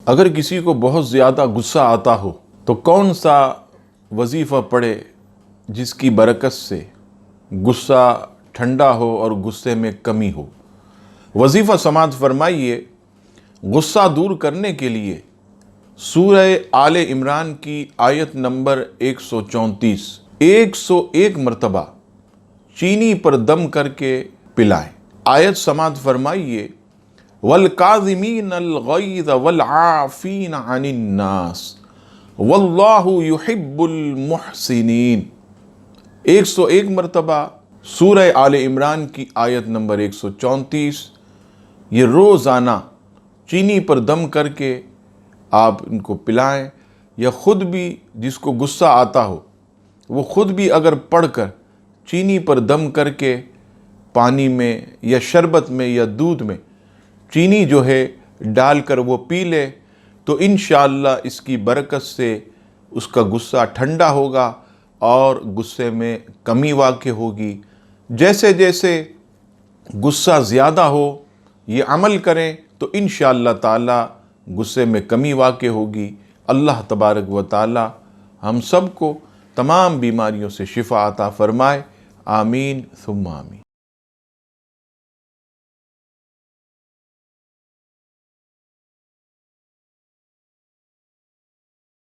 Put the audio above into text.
اگر کسی کو بہت زیادہ غصہ آتا ہو تو کون سا وظیفہ پڑھے جس کی برکت سے غصہ ٹھنڈا ہو اور غصے میں کمی ہو؟ وظیفہ سماعت فرمائیے، غصہ دور کرنے کے لیے سورہ آل عمران کی آیت نمبر 134 101 مرتبہ چینی پر دم کر کے پلائیں۔ آیت سماعت فرمائیے، وَالْكَاظِمِينَ الْغَيْظَ وَالْعَافِينَ عَنِ النَّاسِ وَاللَّهُ يُحِبُّ الْمُحْسِنِينَ۔ 101 مرتبہ سورہ آل عمران کی آیت نمبر 134، یہ روزانہ چینی پر دم کر کے آپ ان کو پلائیں، یا خود بھی جس کو غصہ آتا ہو وہ خود بھی اگر پڑھ کر چینی پر دم کر کے پانی میں یا شربت میں یا دودھ میں چینی جو ہے ڈال کر وہ پی لے تو انشاءاللہ اس کی برکت سے اس کا غصہ ٹھنڈا ہوگا اور غصے میں کمی واقع ہوگی۔ جیسے جیسے غصہ زیادہ ہو یہ عمل کریں تو انشاءاللہ تعالی غصے میں کمی واقع ہوگی۔ اللہ تبارک و تعالی ہم سب کو تمام بیماریوں سے شفا عطا فرمائے، آمین ثم آمین۔